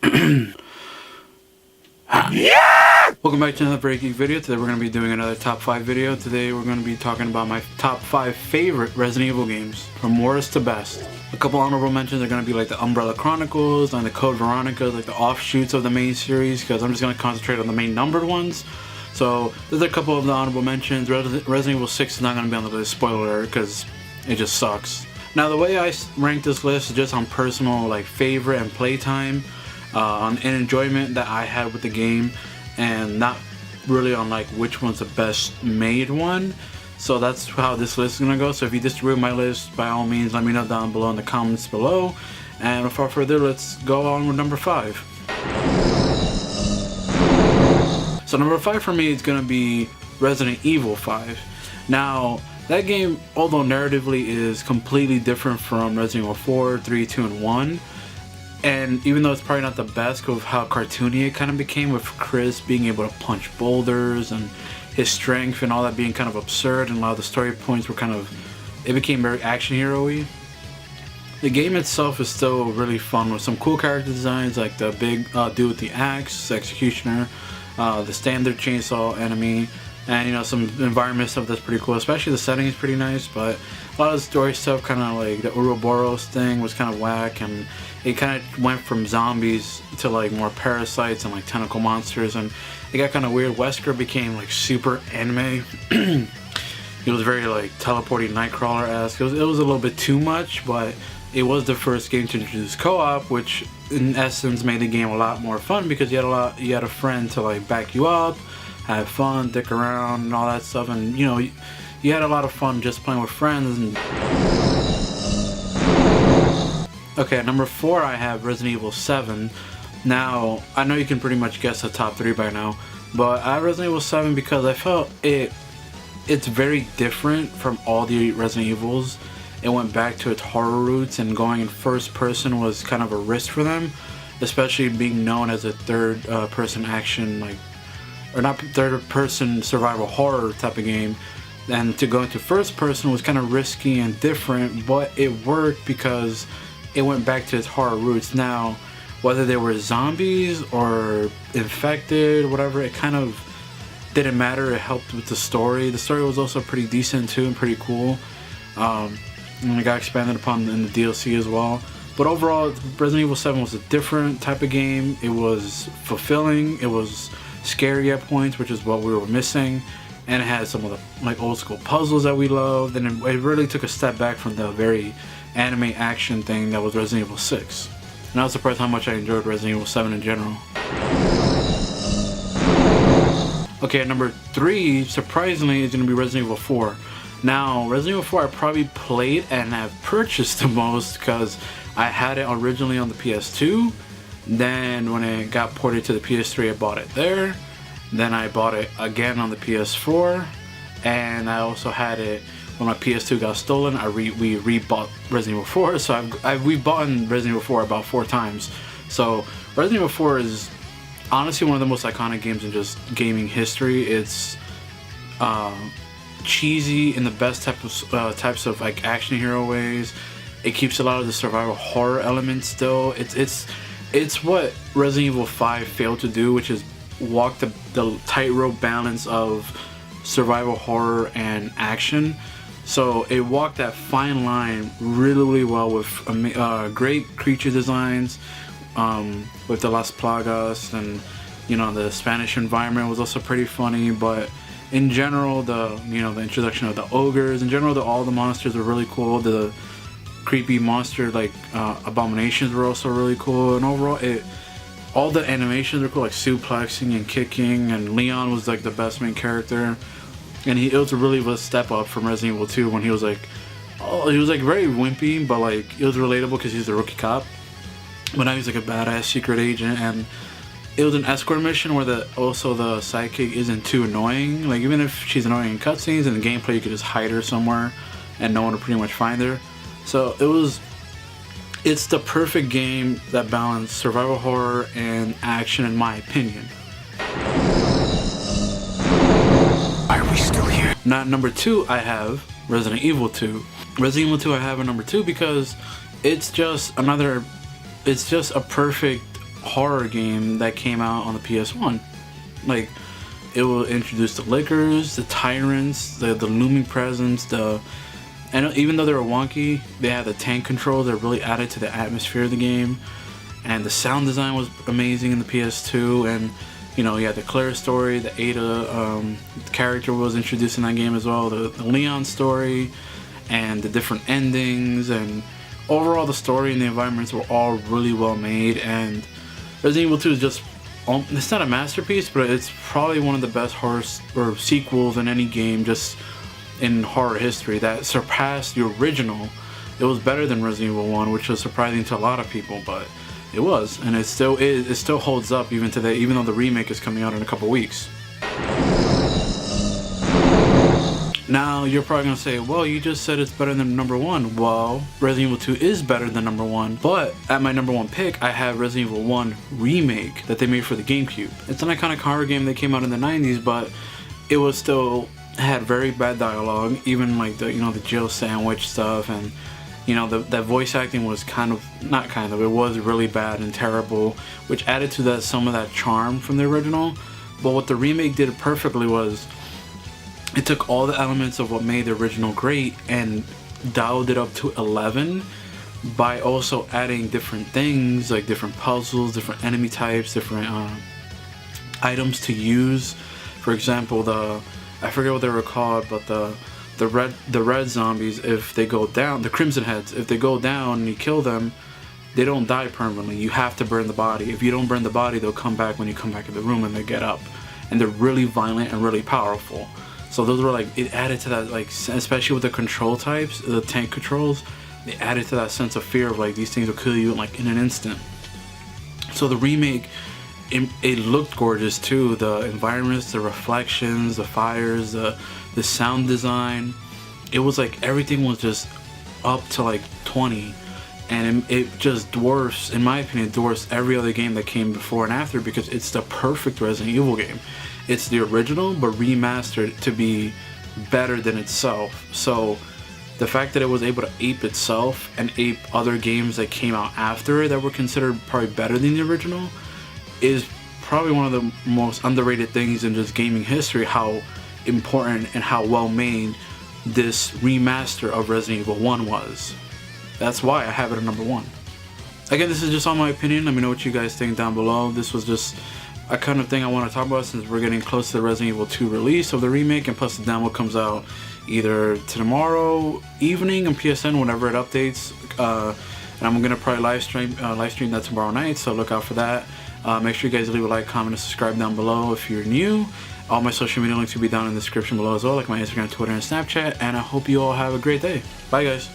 Yeah! Welcome back to another very Geek video. Today we're going to be doing another top 5 video. Today we're going to be talking about my top 5 favorite Resident Evil games, from worst to best. A couple honorable mentions are going to be like the Umbrella Chronicles and the Code Veronica, like the offshoots of the main series, because I'm just going to concentrate on the main numbered ones. So there's a couple of the honorable mentions. Resident Evil 6 is not going to be on the list, spoiler alert, because it just sucks. Now the way I rank this list is just on personal like favorite and playtime, and enjoyment that I had with the game, and not really on like which one's the best made one. So that's how this list is gonna go. So if you disagree with my list, by all means let me know down below in the comments below. And without further ado, let's go on with number 5. So number 5 for me is gonna be Resident Evil 5. Now that game, although narratively is completely different from Resident Evil 4, 3, 2, and 1, and even though it's probably not the best because of how cartoony it kind of became, with Chris being able to punch boulders and his strength and all that being kind of absurd, and a lot of the story points were kind of, it became very action hero-y. The game itself is still really fun with some cool character designs, like the big dude with the axe, Executioner, the standard chainsaw enemy, and you know, some environment stuff that's pretty cool. Especially the setting is pretty nice, but a lot of the story stuff, kind of like the Ouroboros thing, was kind of whack, and it kind of went from zombies to like more parasites and like tentacle monsters, and it got kind of weird. Wesker became like super anime. It was very like teleporting Nightcrawler-esque. It was a little bit too much, but it was the first game to introduce co-op, which in essence made the game a lot more fun because you had a friend to like back you up, have fun, dick around, and all that stuff, and you know, you had a lot of fun just playing with friends. And okay, at number 4 I have Resident Evil 7. Now, I know you can pretty much guess the top 3 by now, but I have Resident Evil 7 because I felt it's very different from all the Resident Evils. It went back to its horror roots, and going in first person was kind of a risk for them, especially being known as a third person action, like, or not third person survival horror type of game. And to go into first person was kind of risky and different, but it worked because it went back to its horror roots. Now, whether they were zombies or infected, whatever, it kind of didn't matter. It helped with the story. The story was also pretty decent too and pretty cool. And it got expanded upon in the DLC as well. But overall, Resident Evil 7 was a different type of game. It was fulfilling. It was scary at points, which is what we were missing. And it had some of the like old school puzzles that we loved. And it really took a step back from the very anime action thing that was Resident Evil 6. And I was surprised how much I enjoyed Resident Evil 7 in general. Okay, at number 3, surprisingly, is going to be Resident Evil 4. Now, Resident Evil 4 I probably played and have purchased the most because I had it originally on the PS2. Then when it got ported to the PS3, I bought it there. Then I bought it again on the PS4. And I also had it when my PS2 got stolen. We rebought Resident Evil 4, so we've bought Resident Evil 4 about 4 times. So Resident Evil 4 is honestly one of the most iconic games in just gaming history. It's cheesy in the best types of like action hero ways. It keeps a lot of the survival horror elements still. It's what Resident Evil 5 failed to do, which is walk the tightrope balance of survival horror and action. So it walked that fine line really well with great creature designs, with the Las Plagas, and you know, the Spanish environment was also pretty funny. But in general, the introduction of the ogres, in general, all the monsters were really cool. The creepy monster like abominations were also really cool, and overall all the animations were cool, like suplexing and kicking, and Leon was like the best main character. And it was really a step up from Resident Evil 2 when he was like very wimpy, but like it was relatable because he's the rookie cop. But now he's like a badass secret agent, and it was an escort mission where the sidekick isn't too annoying. Like even if she's annoying in cutscenes, in the gameplay you could just hide her somewhere and no one would pretty much find her. So it's the perfect game that balanced survival horror and action, in my opinion. Are we still here? Now, at number 2, I have Resident Evil 2. Resident Evil 2 I have at number 2 because it's just a perfect horror game that came out on the PS1. Like, it will introduce the lickers, the tyrants, the looming presence, and even though they were wonky, they had the tank controls that really added to the atmosphere of the game. And the sound design was amazing in the PS2, and you know, you had the Claire story, the Ada character was introduced in that game as well, the Leon story, and the different endings, and overall the story and the environments were all really well made. And Resident Evil 2 is just, it's not a masterpiece, but it's probably one of the best horror or sequels in any game just in horror history that surpassed the original. It was better than Resident Evil 1, which was surprising to a lot of people, but it was, and it still is. It still holds up even today, even though the remake is coming out in a couple weeks. Now you're probably gonna say, well, you just said it's better than number 1. Well, Resident Evil 2 is better than number 1, but at my number 1 pick, I have Resident Evil 1 remake that they made for the GameCube. It's an iconic horror game that came out in the 90s, but it was still had very bad dialogue, even like the, you know, the Jill sandwich stuff, and you know, that voice acting was it was really bad and terrible, which added to that some of that charm from the original. But what the remake did perfectly was it took all the elements of what made the original great and dialed it up to 11 by also adding different things like different puzzles, different enemy types, different items to use. For example, I forget what they were called, but the red zombies, if they go down, the Crimson Heads, if they go down and you kill them, they don't die permanently. You have to burn the body. If you don't burn the body, they'll come back when you come back in the room and they get up. And they're really violent and really powerful. So those were like, it added to that, like, especially with the control types, the tank controls, they added to that sense of fear of like, these things will kill you like in an instant. So the remake, it looked gorgeous too. The environments, the reflections, the fires, the sound design, it was like everything was just up to like 20, and it just dwarfs, in my opinion, dwarfs every other game that came before and after, because it's the perfect Resident Evil game. It's the original but remastered to be better than itself. So the fact that it was able to ape itself and ape other games that came out after it that were considered probably better than the original is probably one of the most underrated things in just gaming history, how important and how well made this remaster of Resident Evil 1 was. That's why I have it at number 1. Again, this is just all my opinion. Let me know what you guys think down below. This was just a kind of thing I want to talk about since we're getting close to the Resident Evil 2 release of the remake, and plus the demo comes out either tomorrow evening on PSN whenever it updates, and I'm gonna probably live stream that tomorrow night, so look out for that. Make sure you guys leave a like, comment, and subscribe down below if you're new. All my social media links will be down in the description below as well, like my Instagram, Twitter, and Snapchat, and I hope you all have a great day. Bye guys.